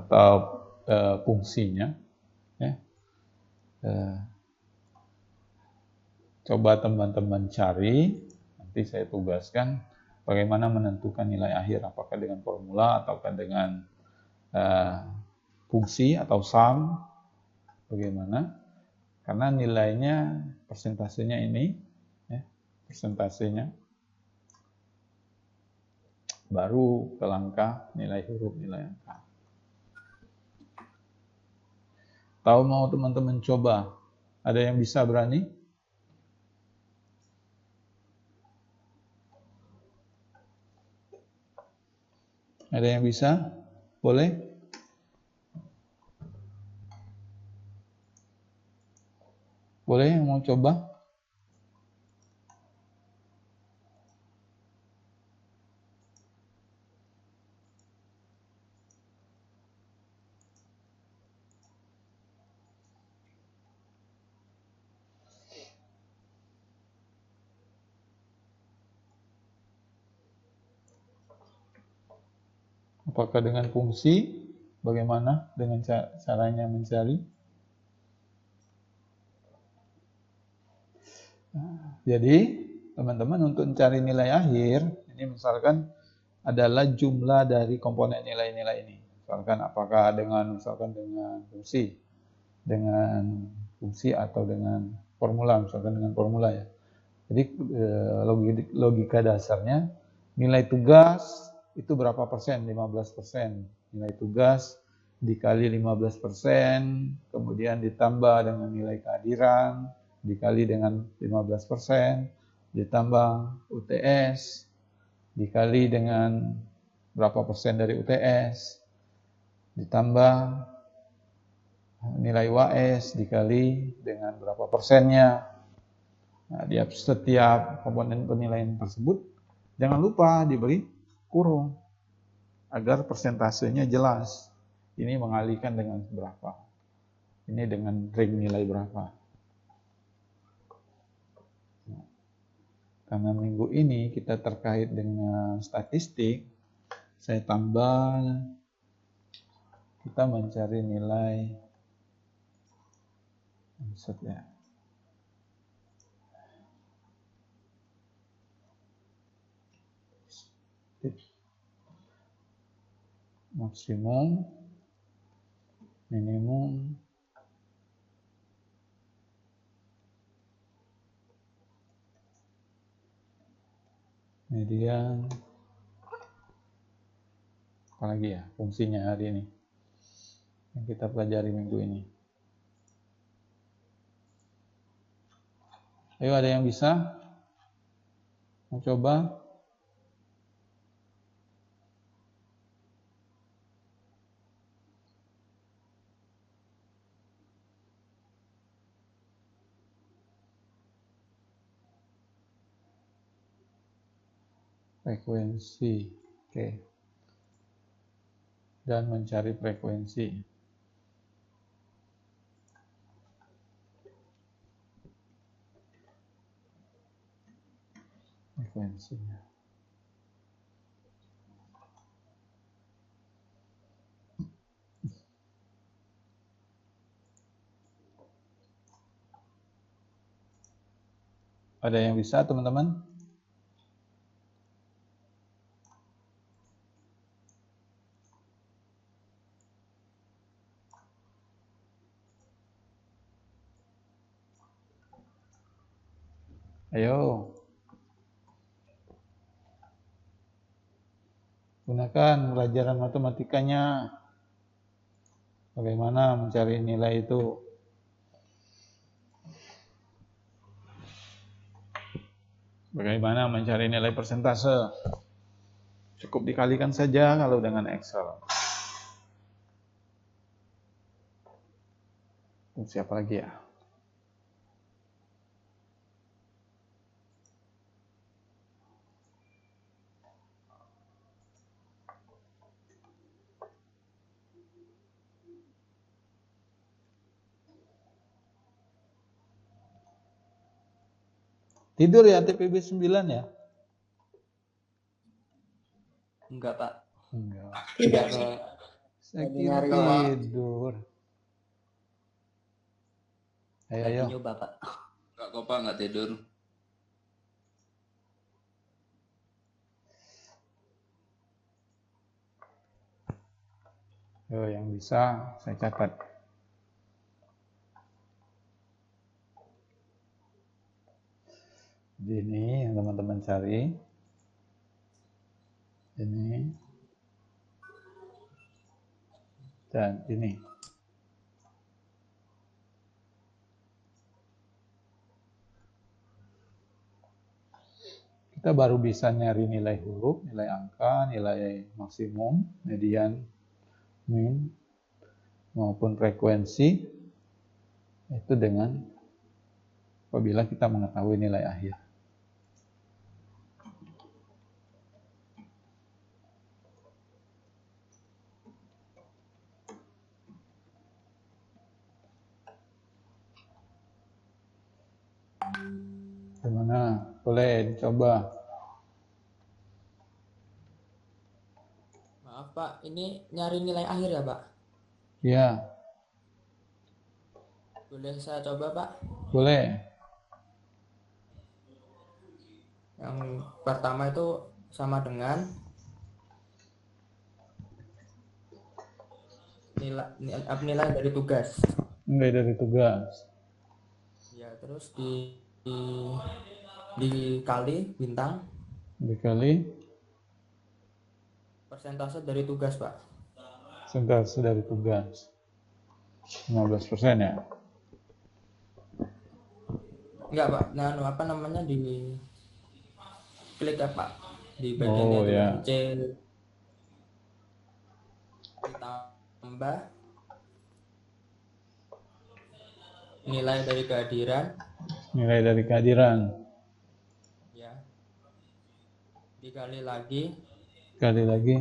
atau fungsinya. Ya. Coba teman-teman cari, nanti saya tugaskan bagaimana menentukan nilai akhir, apakah dengan formula ataukah dengan fungsi atau sum, bagaimana? Karena nilainya, persentasenya ini, ya, persentasenya baru ke langkah nilai huruf, nilai angka. Tahu mau teman-teman coba? Ada yang bisa berani? Ada yang bisa? Boleh? Boleh yang mau coba? Apakah dengan fungsi? Bagaimana dengan caranya mencari? Jadi, teman-teman untuk mencari nilai akhir, ini misalkan adalah jumlah dari komponen nilai-nilai ini. Misalkan apakah dengan fungsi atau dengan formula, misalkan dengan formula ya. Jadi logika dasarnya nilai tugas itu berapa persen? 15%. Nilai tugas dikali 15%, kemudian ditambah dengan nilai kehadiran, dikali dengan 15%, ditambah UTS, dikali dengan berapa persen dari UTS, ditambah nilai UAS, dikali dengan berapa persennya. Nah, di setiap komponen penilaian tersebut, jangan lupa diberi kurung agar persentasenya jelas. Ini mengalihkan dengan berapa, ini dengan ring nilai berapa. Nah, karena minggu ini kita terkait dengan statistik, saya tambah, kita mencari nilai maksudnya maksimum, minimum, median, apalagi ya fungsinya hari ini yang kita pelajari minggu ini. Ayo, ada yang bisa? Mau coba? Frekuensi, oke. Dan mencari frekuensi. Frekuensinya. Ada yang bisa, teman-teman? Ayo. Gunakan pelajaran matematikanya. Bagaimana mencari nilai itu? Bagaimana mencari nilai persentase? Cukup dikalikan saja kalau dengan Excel. Siapa lagi ya? Tidur ya TPB 9 ya? Enggak, Pak. Enggak. Tidak ada Saya Lagi kira nyari tidur. Ayo, lagi ayo. nyoba Pak. Enggak kok Pak, enggak tidur. Yo, yang bisa saya catat. Jadi ini yang teman-teman cari. Ini. Dan ini. Kita baru bisa nyari nilai huruf, nilai angka, nilai maksimum, median, min, maupun frekuensi itu dengan apabila kita mengetahui nilai akhir. Gimana? Boleh dicoba. Maaf Pak, ini nyari nilai akhir ya Pak? Ya, Boleh saya coba Pak? boleh. Yang pertama itu sama dengan nilai dari tugas. Nilai dari tugas. Ya, terus dikali bintang Dikali persentase dari tugas Pak. persentase dari tugas. 15% ya. Enggak Pak, nah apa namanya di klik ya Pak di bagian Oh, itu ya. C ditambah nilai dari kehadiran Nilai dari kehadiran. ya, dikali lagi Kali lagi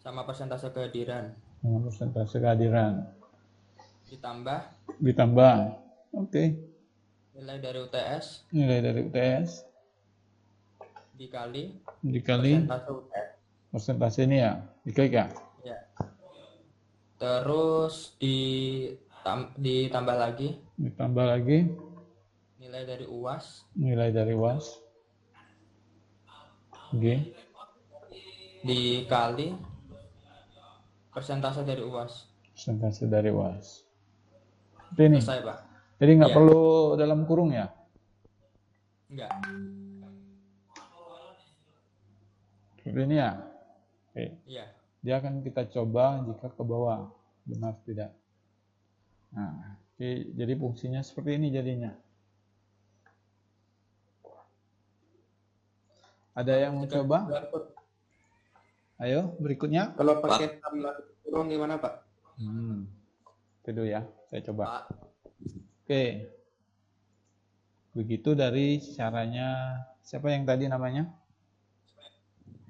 sama persentase kehadiran dengan persentase kehadiran. ditambah Oke. nilai dari UTS Nilai dari UTS dikali dikali persentase UTS persentase ini ya. Diklik ya. ya. Terus ditambah lagi Ditambah lagi nilai dari UAS nilai dari UAS. Oke. dikali persentase dari UAS. Persentase dari UAS. Seperti ini. Selesai Pak? Jadi nggak Iya. perlu dalam kurung ya. Enggak. Seperti ini ya. Oke. Iya. Dia akan kita coba jika ke bawah. Benar tidak? Nah, oke. Jadi fungsinya seperti ini jadinya. Ada yang mau coba? Ayo, berikutnya. Kalau pakai tambah kurung gimana Pak? Itu dulu ya, saya coba. Pak, Oke. Begitu dari caranya, siapa yang tadi namanya?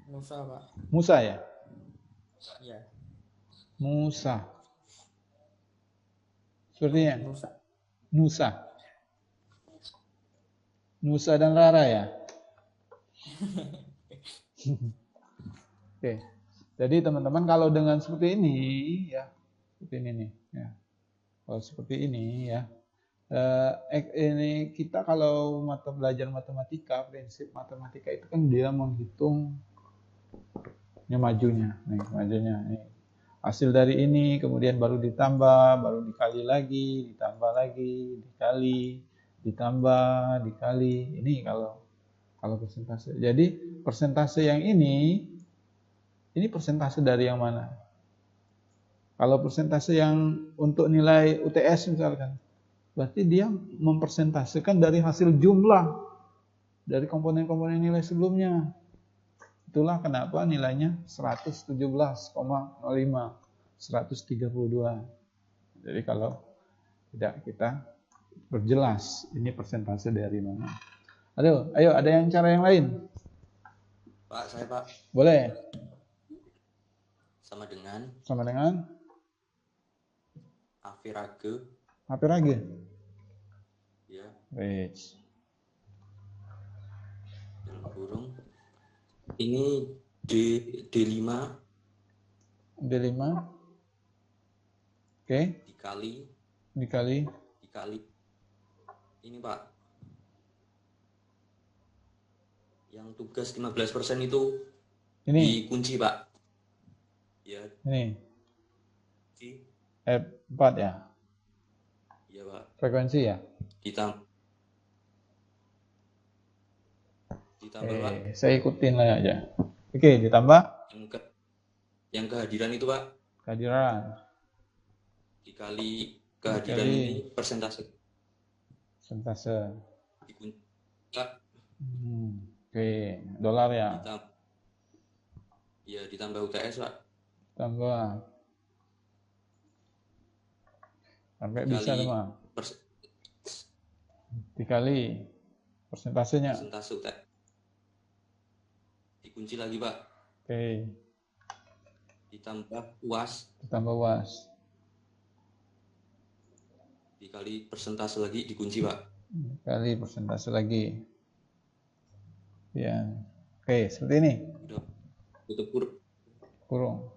Musa Pak. Musa ya? Iya. Musa. Sepertinya? Musa. Nusa. Nusa dan Rara ya? Oke. Jadi teman-teman kalau dengan seperti ini ya, seperti ini nih ya. Kalau seperti ini ya. Ini kita kalau belajar matematika, prinsip matematika itu kan dia menghitung majunya, nih majunya nih. Hasil dari ini kemudian baru ditambah, baru dikali lagi, ditambah lagi, dikali, ditambah, dikali. Ini kalau persentase. Jadi persentase yang ini persentase dari yang mana? Kalau persentase yang untuk nilai UTS misalkan, berarti dia mempersentasekan dari hasil jumlah dari komponen-komponen nilai sebelumnya. Itulah kenapa nilainya 117,05, 132. Jadi kalau tidak kita perjelas ini persentase dari mana. Ayo ada yang cara yang lain? Pak, saya Pak. Boleh. Sama dengan Avirage. Avirage. Ya. Wait. Dalam kurung. Ini D5. D5. Oke, dikali dikali ini Pak, yang tugas 15% itu ini, dikunci Pak. Ya, ini di F4 ya, ya Pak, frekuensi ya. ditambah Pak Saya ikutin lah aja. Oke, ditambah yang kehadiran itu Pak, kehadiran. dikali kehadiran Dikali ini persentase dikunci Pak. Oke, dolar ya. Ditambah UTS Pak. Tambah sampai bisa teman. Dikali persentasenya. Persentase UTS. Dikunci lagi Pak. Oke. Ditambah UAS. Dikali persentase lagi dikunci Pak. Kali persentase lagi. Ya. Oke, seperti ini. Udah. Tutup kurung.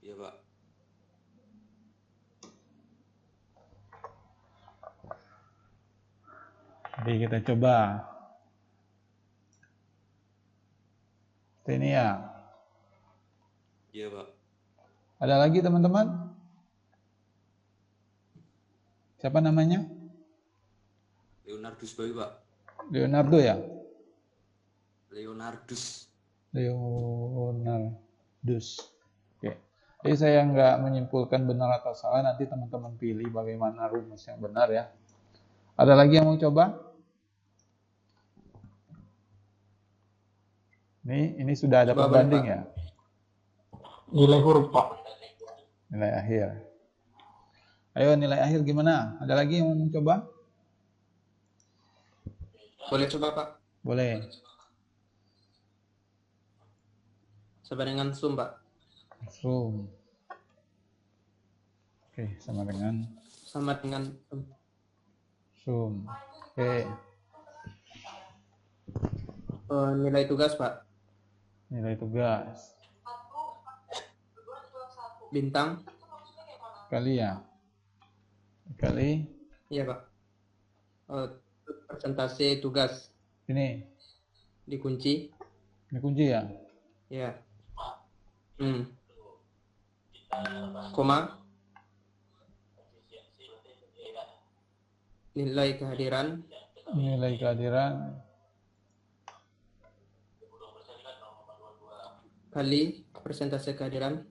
Iya Pak. Jadi kita coba. Seperti ini ya. Iya Pak. Ada lagi teman-teman? Siapa namanya? Leonardus Bayu Pak. Leonardo ya? Leonardus. Oke. Jadi saya nggak menyimpulkan benar atau salah, nanti teman-teman pilih bagaimana rumus yang benar ya. Ada lagi yang mau coba? Ini sudah ada pembanding ya? Nilai huruf Pak. Nilai akhir. Ayo nilai akhir gimana? Ada lagi yang mau coba? Boleh coba Pak? Boleh. Sama dengan sum Pak. Sum. Oke, sama dengan sum. Oke. Nilai tugas Pak. Nilai tugas. Bintang. Kali ya. Kali. Iya Pak. Persentase tugas. Ini. Dikunci. Dikunci ya. Ya. Koma. Nilai kehadiran. Kali persentase kehadiran.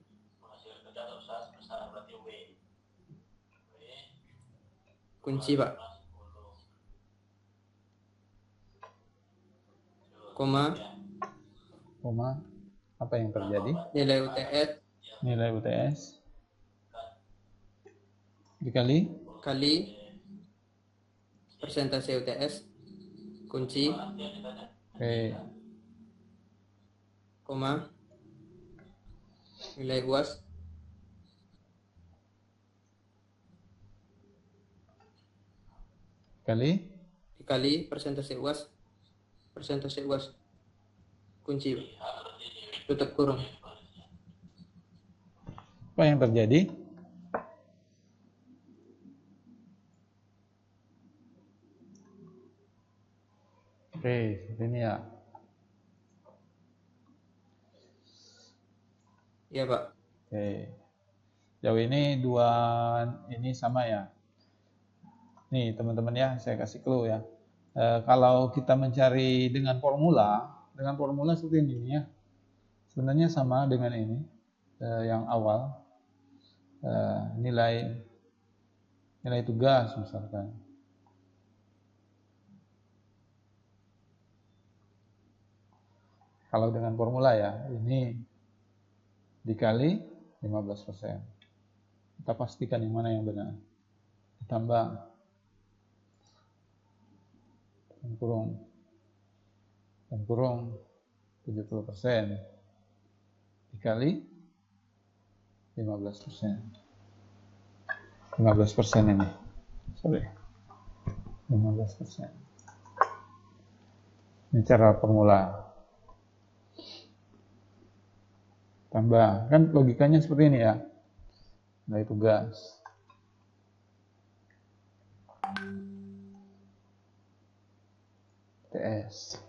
Kunci Pak. Koma. Apa yang terjadi? Nilai UTS. Dikali. Persentase UTS. Kunci. Oke. Koma. Nilai UAS. Dikali persentase UAS. Kunci. Tutup kurung. Apa yang terjadi? Oke, seperti ini ya. Iya Pak. Oke. Jauh ini dua ini sama ya. Nih teman-teman ya, saya kasih clue ya. Kalau kita mencari dengan formula seperti ini ya. Sebenarnya sama dengan ini yang awal. Nilai tugas misalkan. Kalau dengan formula ya, ini dikali 15%. Kita pastikan yang mana yang benar. Ditambah dan kurung 70% dikali 15%. 15% ini. Sorry. 15%. Ini cara formula. tambah. Kan logikanya seperti ini ya. Nilai tugas. TS.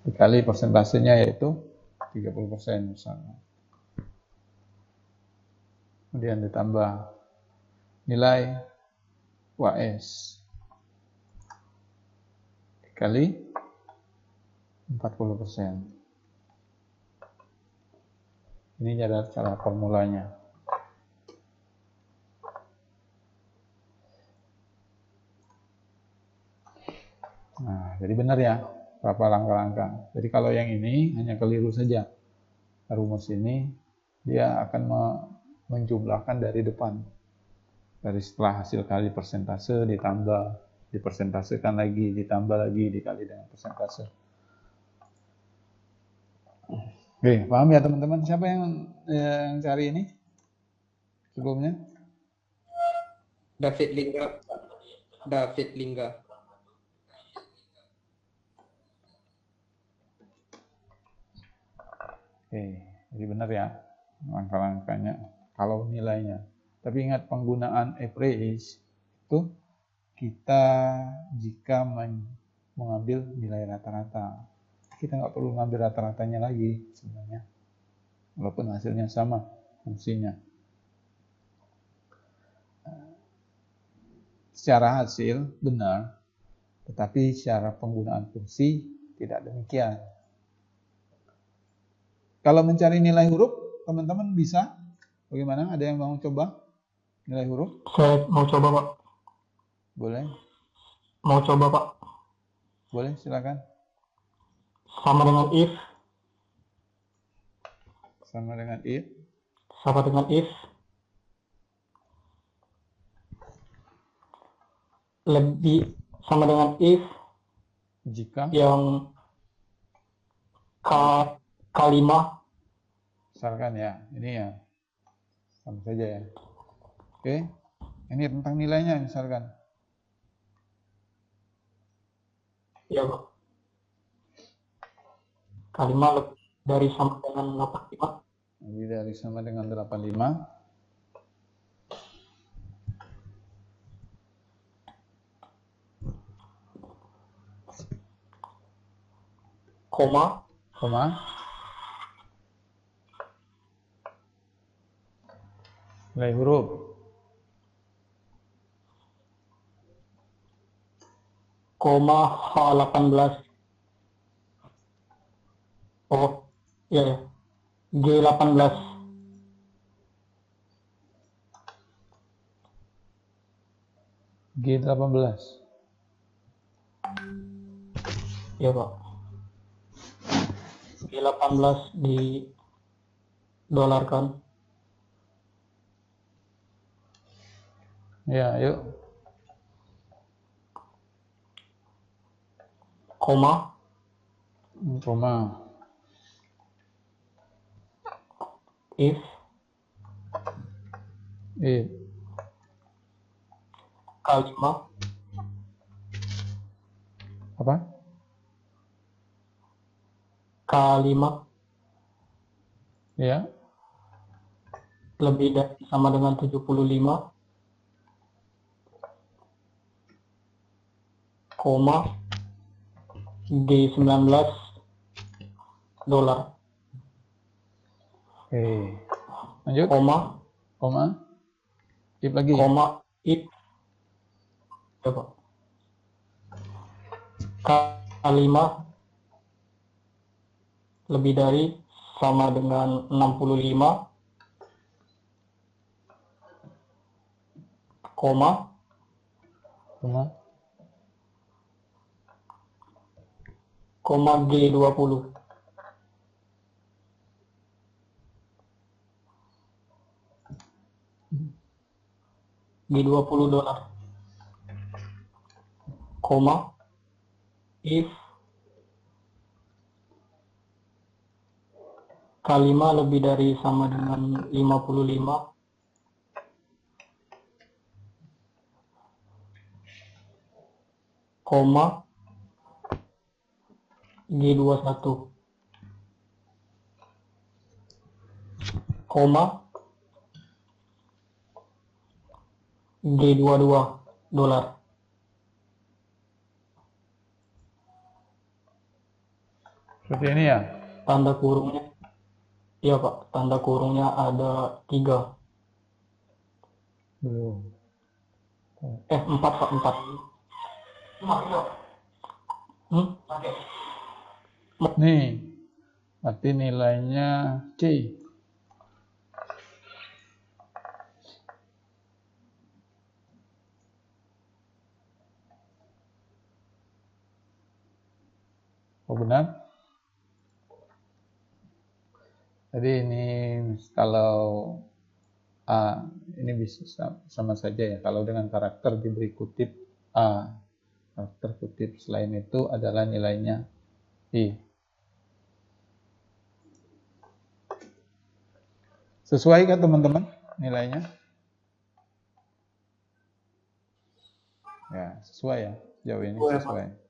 Dikali persentasenya yaitu 30% misalnya. Kemudian ditambah nilai UAS dikali 40%. Ini adalah cara formulanya. Nah, jadi benar ya, berapa langkah-langkah. Jadi kalau yang ini hanya keliru saja. Rumus ini dia akan menjumlahkan dari depan. Dari setelah hasil kali persentase ditambah, dipersentasekan lagi, ditambah lagi, dikali dengan persentase. Oke, paham ya teman-teman? Siapa yang cari ini sebelumnya? David Lingga. David Lingga. Oke, jadi benar ya langkah-langkahnya kalau nilainya. Tapi ingat penggunaan average itu kita jika mengambil nilai rata-rata. Kita nggak perlu ngambil rata-ratanya lagi sebenarnya. Walaupun hasilnya sama fungsinya. Secara hasil benar, tetapi secara penggunaan fungsi tidak demikian. Kalau mencari nilai huruf, teman-teman bisa bagaimana? Ada yang mau coba nilai huruf? Saya mau coba, Pak. Boleh? Mau coba, Pak. Boleh, silakan. Sama dengan if. Sama dengan if. Sama dengan if. Lebih sama dengan if Jika yang K5. misalkan ya, ini ya sama saja ya. Oke, ini tentang nilainya misalkan. Ya, Pak. K5 lebih dari sama dengan 85. Lebih dari sama dengan 85. Koma. Nilai huruf. Koma H18. Oh, ya, ya. G18. G18. Ya, Pak. G18 didolarkan. Ya, yuk. Koma. If. K5. Apa? K5 Ya. lebih dari sama dengan 75, koma G19 dolar. Oke. Lanjut. Koma. If lagi. Koma if. Coba. K5 lebih dari sama dengan 65, koma G20. G20 dolar. Koma if K5 lebih dari sama dengan 55, koma G21. koma G22 dolar. Seperti ini ya. Tanda kurungnya, iya Pak, tanda kurungnya ada 3. Belum. 4 Pak, 4. Nih, berarti nilainya C. Oh benar? Jadi ini kalau A, ini bisa sama saja ya. Kalau dengan karakter diberi kutip A, karakter kutip selain itu adalah nilainya I. Sesuai kan teman-teman nilainya? Ya, sesuai ya. Sejauh ini sesuai.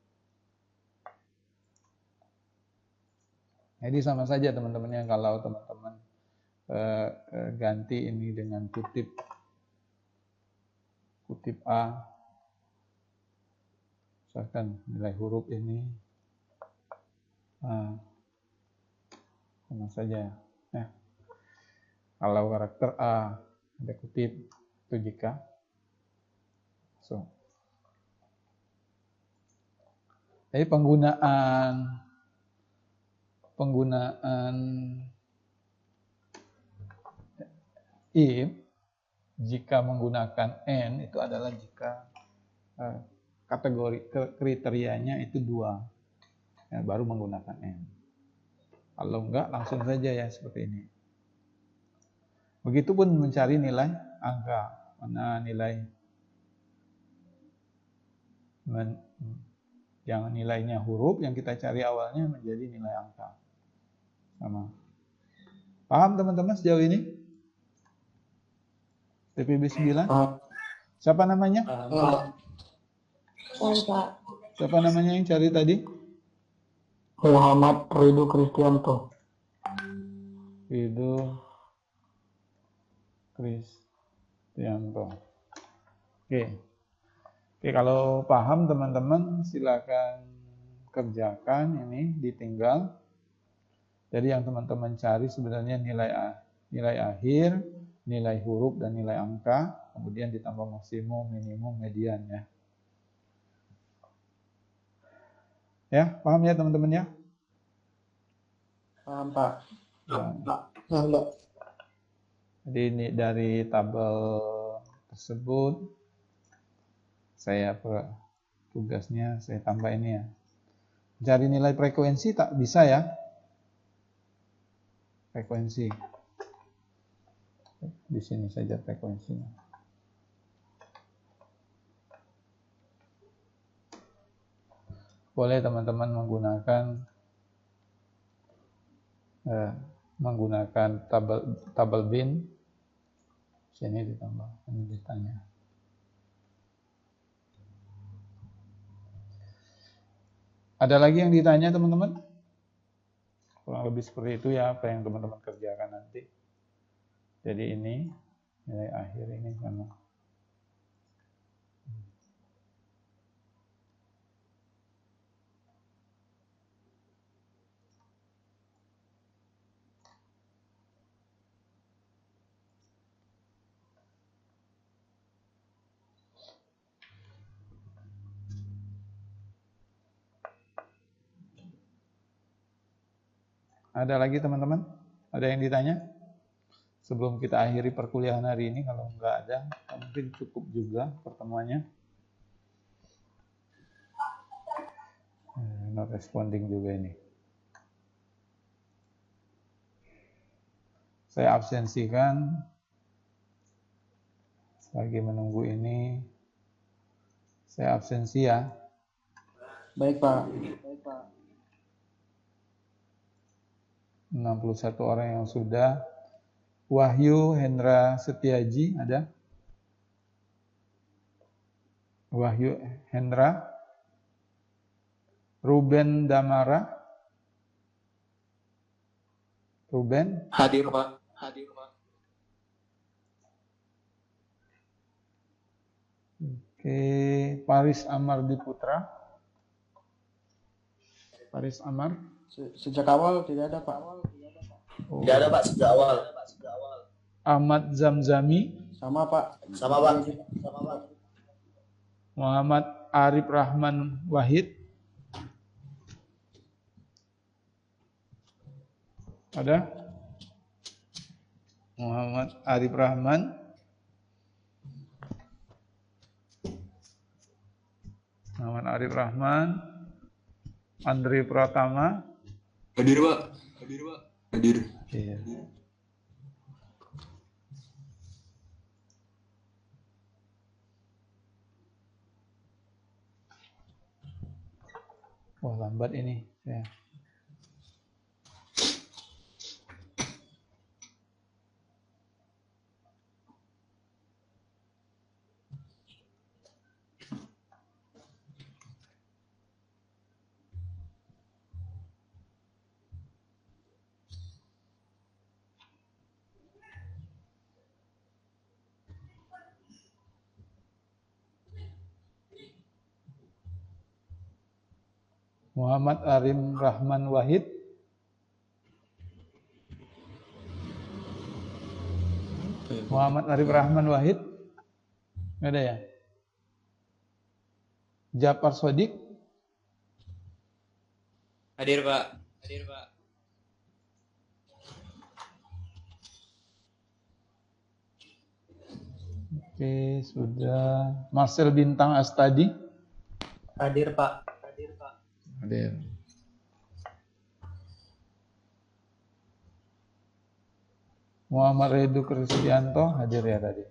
Jadi sama saja teman-teman, kalau teman-teman ganti ini dengan kutip A, misalkan nilai huruf ini sama saja ya. Kalau karakter A ada kutip itu jika jadi penggunaan if jika menggunakan and itu adalah jika kategori kriterianya itu 2 ya, baru menggunakan and. Kalau enggak langsung saja ya seperti ini. Begitupun mencari nilai angka, mana nilai yang nilainya huruf yang kita cari awalnya menjadi nilai angka. Sama. Paham teman-teman sejauh ini? TPB 9? Siapa namanya? Siapa namanya yang cari tadi? Muhammad Ridho Kristianto. Ridho Kristianto. Oke, kalau paham teman-teman silakan kerjakan ini, ditinggal. Jadi yang teman-teman cari sebenarnya nilai akhir, nilai huruf dan nilai angka, kemudian ditambah maksimum, minimum, median ya. Ya, paham ya teman-teman ya? Paham Pak. Paham Pak. Jadi ini dari tabel tersebut tugasnya saya tambah ini ya. Cari nilai frekuensi tak bisa ya? Frekuensi. Di sini saja frekuensinya. Boleh teman-teman menggunakan tabel bin. Sini ditambah, ini ditanya. Ada lagi yang ditanya teman-teman? Kurang lebih seperti itu ya apa yang teman-teman kerjakan nanti. Jadi ini nilai akhir ini sama. Ada lagi teman-teman? Ada yang ditanya? Sebelum kita akhiri perkuliahan hari ini, kalau nggak ada, mungkin cukup juga pertemuannya. Not responding juga ini. Saya absensikan. Lagi menunggu ini. Saya absensi ya. Baik Pak. 61 orang yang sudah. Wahyu Hendra Setiaji ada? Wahyu Hendra. Ruben Damara. Ruben? Hadir Pak. Oke, Paris Amar Diputra. Paris Amar. Sejak awal tidak ada, Pak. Oh. Tidak ada, Pak, sejak awal. Ahmad Zamzami. Sama, Pak. Sama, Pak. Muhammad Arif Rahman Wahid. Ada? Muhammad Arif Rahman. Muhammad Arif Rahman. Andri Pratama. Hadir, Pak. Hadir. Iya. Wah, lambat ini. Ya. Muhammad Arim Rahman Wahid. Muhammad Arif Rahman Wahid. Nggak ada ya? Jafar Sodik. Hadir, Pak. Oke, sudah. Marcel Bintang Astadi. Hadir, Pak. Hadir. Muhammad Redu Kristianto hadir ya tadi.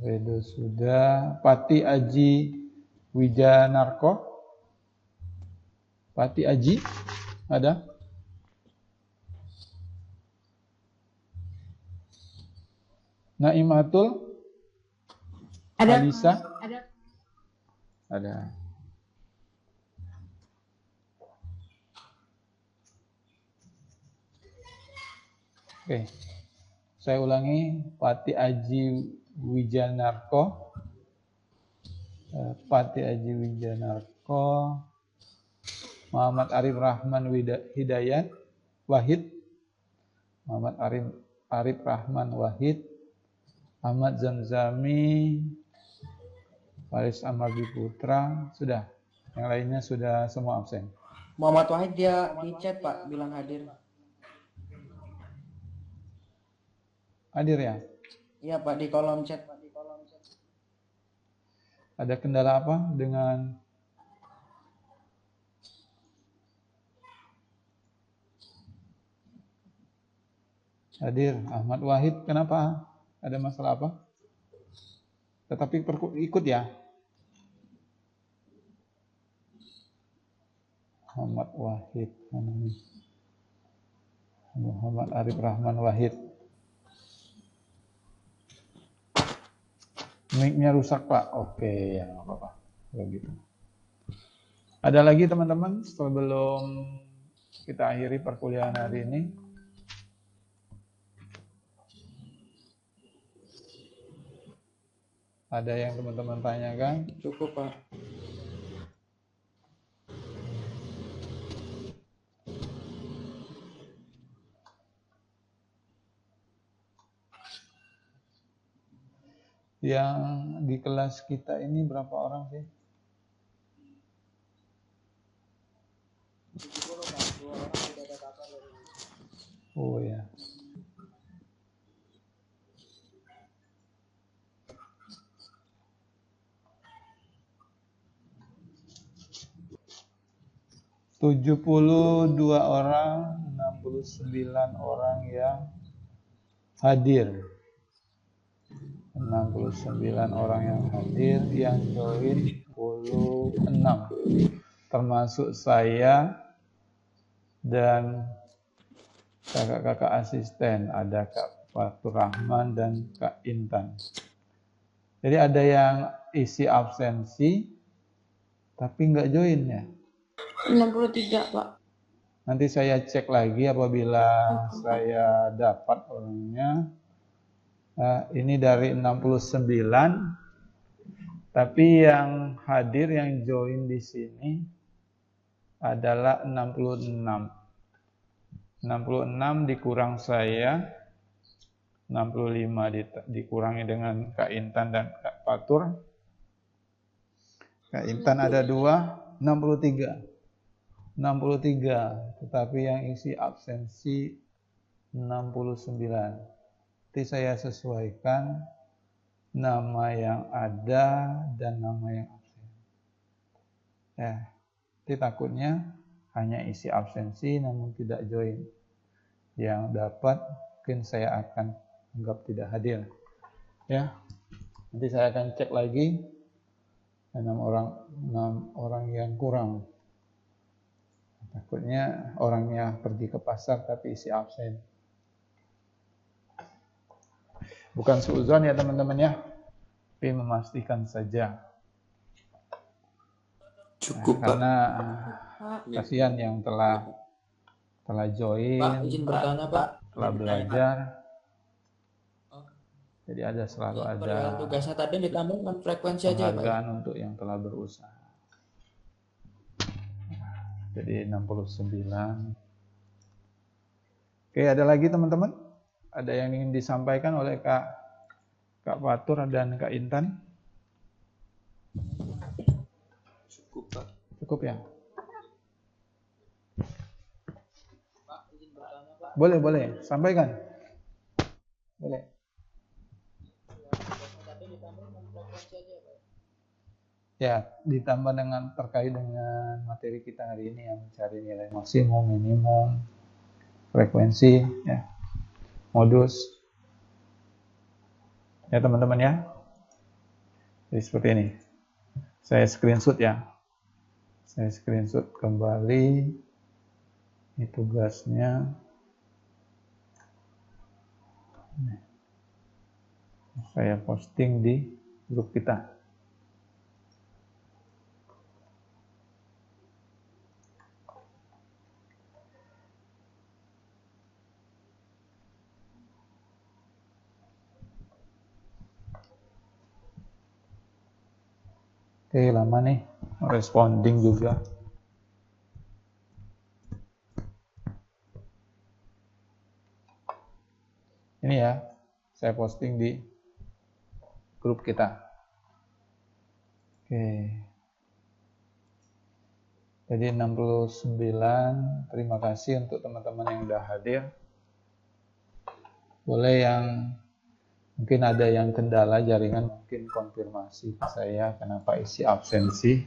Redu sudah. Pati Aji Wijanarko. Pati Aji ada? Naimatul Ada. Alisa Ada. ada. Oke, saya ulangi. Pati Aji Wijanarko, Pati Aji Wijanarko, Muhammad Arif Rahman Hidayat Wahid, Muhammad Arif Rahman Wahid, Ahmad Zamzami, Paris Amar Diputra, sudah. Yang lainnya sudah semua absen. Muhammad Wahid dia di chat, Pak, bilang hadir. Hadir ya? Iya, Pak, di kolom chat. Ada kendala apa dengan hadir Ahmad Wahid? Kenapa? Ada masalah apa? Tetapi ikut ya. Muhammad Wahid. Muhammad Arif Rahman Wahid. Mic-nya rusak, Pak. Oke, ya nggak apa-apa. Kalau gitu. Ada lagi teman-teman sebelum kita akhiri perkuliahan hari ini? Ada yang teman-teman tanyakan? Cukup, Pak. Yang di kelas kita ini berapa orang sih? 70, Pak. 2 orang tidak ada kabar dari. Oh ya. ...72 orang, 69 orang yang hadir. 69 orang yang hadir, yang join 16. Termasuk saya dan kakak-kakak asisten, ada Kak Fatur Rahman dan Kak Intan. Jadi ada yang isi absensi tapi nggak join ya. 63, Pak. Nanti saya cek lagi apabila saya dapat orangnya, Ini dari 69, tapi yang hadir, yang join di sini adalah 66. 66 dikurang saya, 65 dikurangi dengan Kak Intan dan Kak Fatur. Kak Intan ada 2, 63. 63, tetapi yang isi absensi 69. Nanti saya sesuaikan nama yang ada dan nama yang absen. Ya, nanti takutnya hanya isi absensi namun tidak join. Yang dapat mungkin saya akan anggap tidak hadir. Ya, nanti saya akan cek lagi 6 orang yang kurang. Takutnya orangnya pergi ke pasar tapi isi absen. Bukan suudzon ya teman-teman ya, tapi memastikan saja. Cukup, Pak. Karena kasihan yang telah join, Pak, izin bertanya, Pak. telah belajar. Jadi selalu ada tugasnya tadi ditambahkan frekuensi aja, Pak. penghargaan untuk yang telah berusaha. Jadi 69. Oke, ada lagi teman-teman? Ada yang ingin disampaikan oleh Kak Fatur dan Kak Intan? Cukup, Pak. Cukup ya? Pak, izin bertanya, Pak. Boleh. Sampaikan. Boleh. Tadi ditambahkan frekuensi aja, Pak. Ya, ditambah dengan terkait dengan materi kita hari ini yang mencari nilai maksimum, minimum, frekuensi, ya, modus. Ya teman-teman ya. Jadi seperti ini. Saya screenshot ya. Saya screenshot kembali. Ini tugasnya. Saya posting di grup kita. Oke, lama nih responding juga. Ini ya, saya posting di grup kita. Oke. Jadi 69, terima kasih untuk teman-teman yang udah hadir. Boleh yang mungkin ada yang kendala jaringan, mungkin konfirmasi ke saya kenapa isi absensi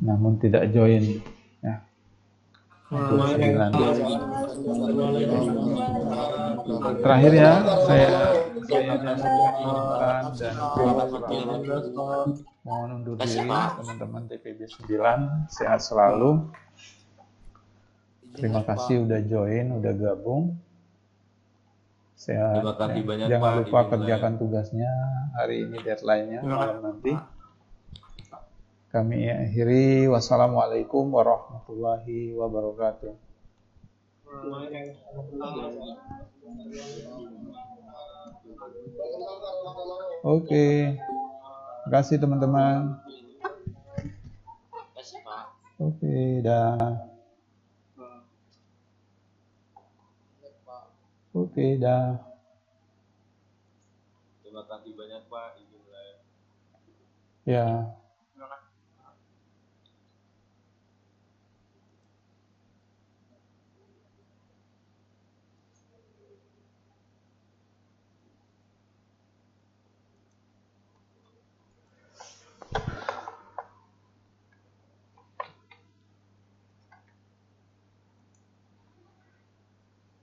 namun tidak join ya. 69. Terakhir ya, saya dan Intan dan mohon undur diri teman-teman TPB 9, sehat selalu. Terima kasih udah join, udah gabung. Sehat. Terima kasih banyak, Jangan Pak. lupa kerjakan tugasnya. Hari ini deadline-nya, malam nanti. Kami akhiri. Wassalamualaikum warahmatullahi wabarakatuh. Oke. Terima kasih teman-teman. Oke, dah. Oke, dah. Terima kasih banyak, Pak. Ya.